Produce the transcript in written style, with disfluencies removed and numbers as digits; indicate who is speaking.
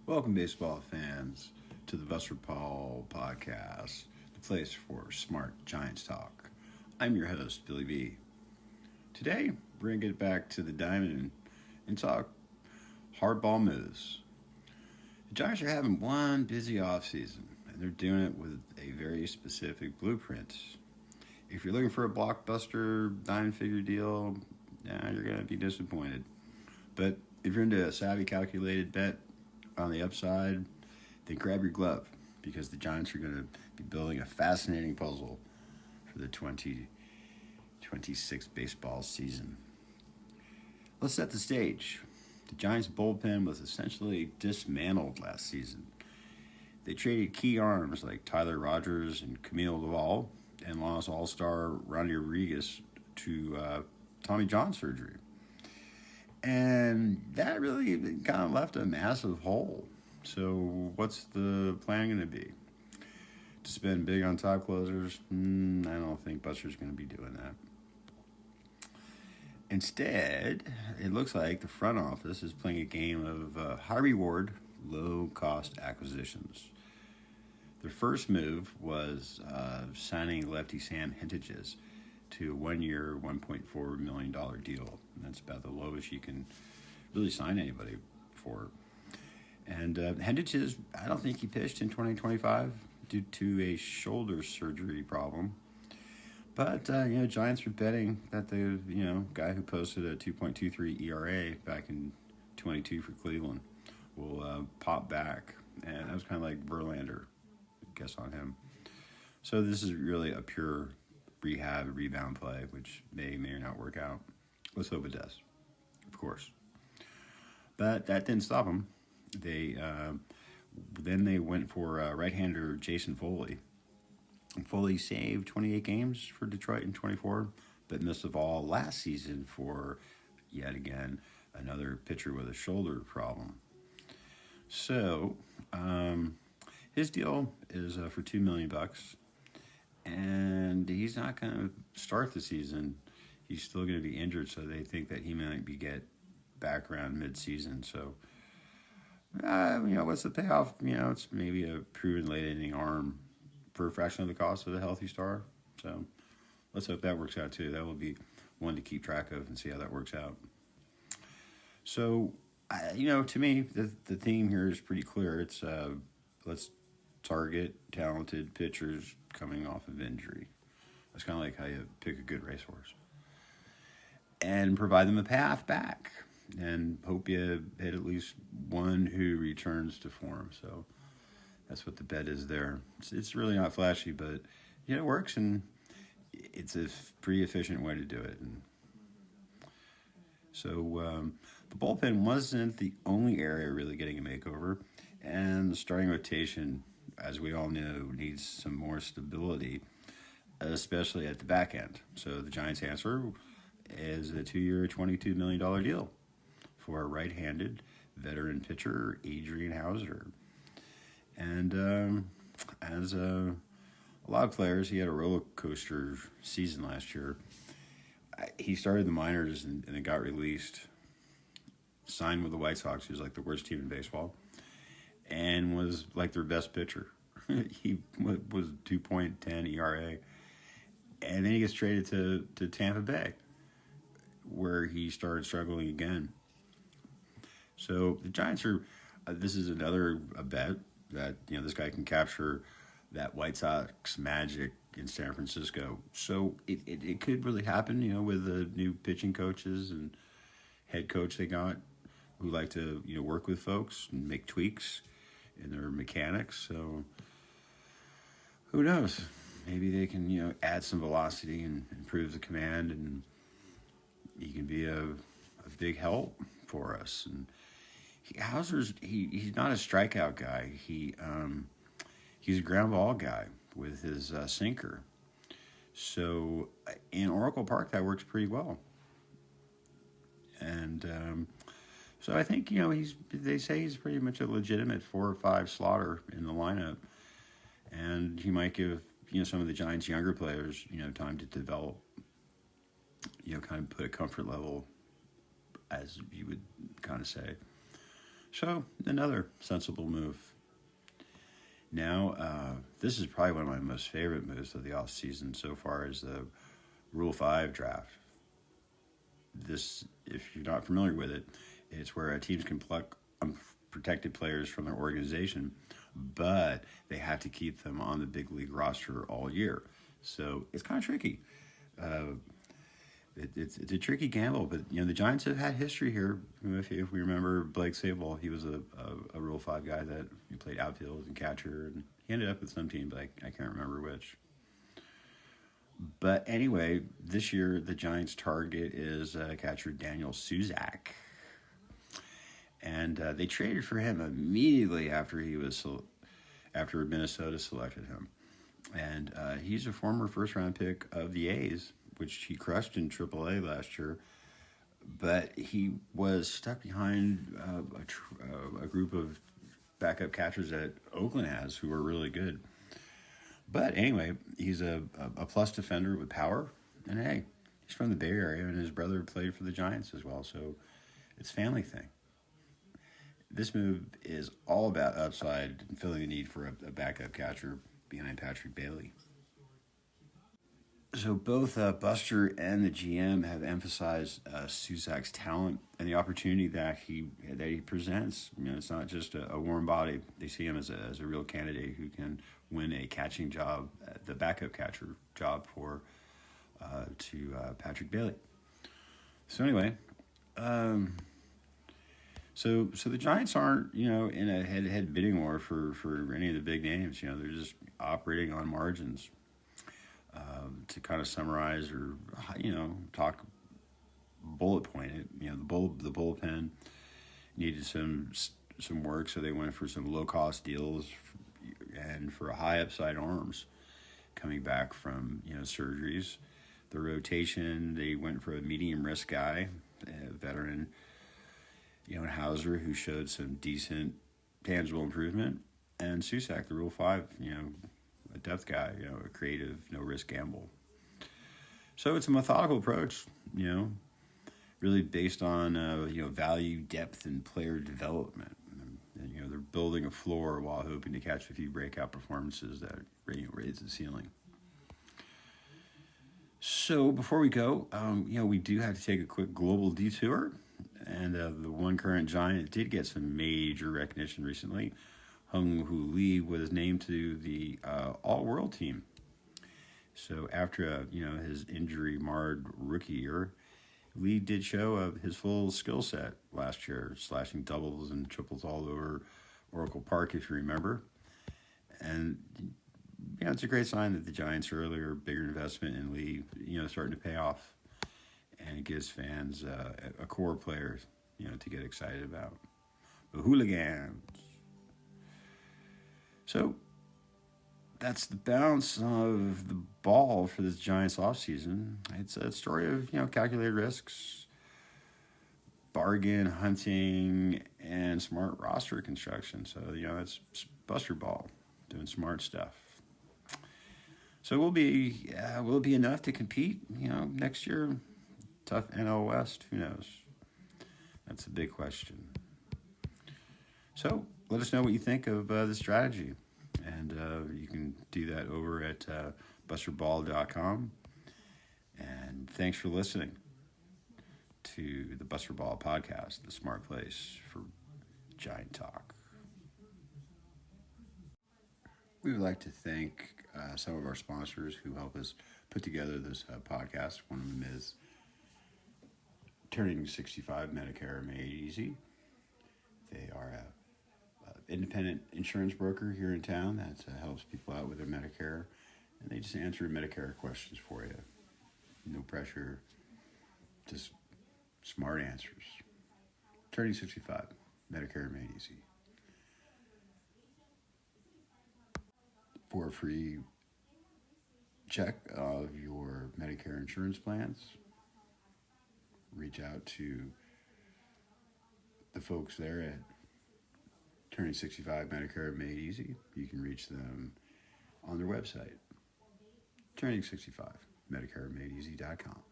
Speaker 1: Welcome, baseball fans, to the Buster Paul podcast, the place for smart Giants talk. I'm your host, Billy B. Today, we're going to get back to the diamond and talk hardball moves. The Giants are having one busy offseason, and they're doing it with a very specific blueprint. If you're looking for a blockbuster nine-figure deal, you're going to be disappointed. But if you're into a savvy, calculated bet on the upside, then grab your glove because the Giants are going to be building a fascinating puzzle for the 2026 baseball season. Let's set the stage. The Giants' bullpen was essentially dismantled last season. They traded key arms like Tyler Rogers and Camille Laval and lost all-star Ronnie Rodriguez to Tommy John surgery. And that really kind of left a massive hole. So what's the plan going to be? To spend big on top closers? I don't think Buster's going to be doing that. Instead, it looks like the front office is playing a game of high-reward, low-cost acquisitions. Their first move was signing lefty Sam Hentages to a one-year, $1.4 million deal. And that's about the lowest you can really sign anybody for. And Hentages, I don't think he pitched in 2025 due to a shoulder surgery problem. But, Giants were betting that the, guy who posted a 2.23 ERA back in 22 for Cleveland will pop back. And that was kind of like Verlander, I guess, on him. So this is really a pure rebound play, which may or not work out. Let's hope it does, of course. But that didn't stop them. Then they went for right-hander Jason Foley. Foley saved 28 games for Detroit in 24, but missed the ball last season for, yet again, another pitcher with a shoulder problem. So his deal is for $2 million, and he's not going to start the season. He's still going to be injured, so they think that he might get back around mid-season. So, what's the payoff? It's maybe a proven late-inning arm for a fraction of the cost of a healthy star. So let's hope that works out too. That will be one to keep track of and see how that works out. So, to me, the theme here is pretty clear. It's let's target talented pitchers coming off of injury. That's kind of like how you pick a good racehorse. And provide them a path back. And hope you hit at least one who returns to form. So that's what the bet is there. It's really not flashy, but it works, and it's a pretty efficient way to do it. And so the bullpen wasn't the only area really getting a makeover, and the starting rotation, as we all know, needs some more stability, especially at the back end. So the Giants' answer is a 2-year, $22 million deal for a right-handed veteran pitcher, Adrian Hauser. And as a lot of players, he had a roller coaster season last year. He started the minors and then got released, signed with the White Sox, who's like the worst team in baseball, and was like their best pitcher. He was 2.10 ERA. And then he gets traded to Tampa Bay, where he started struggling again. So the Giants are, this is another bet that, this guy can capture that White Sox magic in San Francisco. So it could really happen, with the new pitching coaches and head coach they got who like to, work with folks and make tweaks in their mechanics. So who knows? Maybe they can, add some velocity and improve the command, and he can be a big help for us. And Hauser's he's not a strikeout guy. He's a ground ball guy with his sinker. So in Oracle Park, that works pretty well. And so I think they say he's pretty much a legitimate 4 or 5 slaughter in the lineup, and he might give some of the Giants' younger players time to develop. Kind of put a comfort level, as you would kind of say. So, another sensible move. Now, this is probably one of my most favorite moves of the offseason so far is the Rule 5 draft. This, if you're not familiar with it, it's where teams can pluck unprotected players from their organization, but they have to keep them on the big league roster all year. So it's kind of tricky. It's a tricky gamble, but the Giants have had history here. If we remember Blake Sabol, he was a Rule 5 guy that he played outfield and catcher, and he ended up with some team, but I can't remember which. But anyway, this year the Giants' target is catcher Daniel Suzak, and they traded for him immediately after after Minnesota selected him, and he's a former first-round pick of the A's, which he crushed in AAA last year. But he was stuck behind a group of backup catchers that Oakland has who are really good. But anyway, he's a plus defender with power. And hey, he's from the Bay Area, and his brother played for the Giants as well. So it's a family thing. This move is all about upside and filling the need for a backup catcher behind Patrick Bailey. So both Buster and the GM have emphasized Suzak's talent and the opportunity that he presents. It's not just a warm body. They see him as a real candidate who can win a catching job, the backup catcher job to Patrick Bailey. So anyway, so the Giants aren't in a head-to-head bidding war for any of the big names. They're just operating on margins. To kind of summarize or talk bullet point it, the bullpen needed some work, so they went for some low cost deals and for high upside arms coming back from surgeries. The rotation, they went for a medium risk guy, a veteran, Hauser, who showed some decent tangible improvement, and Suzak, the Rule 5, a depth guy, a creative, no-risk gamble. So it's a methodical approach, really based on, value, depth, and player development. And, they're building a floor while hoping to catch a few breakout performances that raise the ceiling. So before we go, we do have to take a quick global detour. And the one current Giant did get some major recognition recently. Hung-Hoo Lee was named to the All-World team. So after his injury-marred rookie year, Lee did show his full skill set last year, slashing doubles and triples all over Oracle Park, if you remember. And it's a great sign that the Giants' earlier, bigger investment in Lee, starting to pay off, and it gives fans a core player, to get excited about. The hooligans. So that's the bounce of the ball for this Giants offseason. It's a story of, calculated risks, bargain hunting, and smart roster construction. So, it's Buster Ball doing smart stuff. So will it be enough to compete, next year? Tough NL West, who knows? That's a big question. So let us know what you think of the strategy. And you can do that over at busterball.com. And thanks for listening to the Buster Ball podcast, the smart place for Giant Talk. We would like to thank some of our sponsors who help us put together this podcast. One of them is Turning 65 Medicare Made Easy. They are an independent insurance broker here in town that helps people out with their Medicare, and they just answer Medicare questions for you. No pressure, just smart answers. Turning 65 Medicare Made Easy. For a free check of your Medicare insurance plans, reach out to the folks there at Turning 65 Medicare Made Easy. You can reach them on their website, Turning 65 MedicareMadeEasy.com.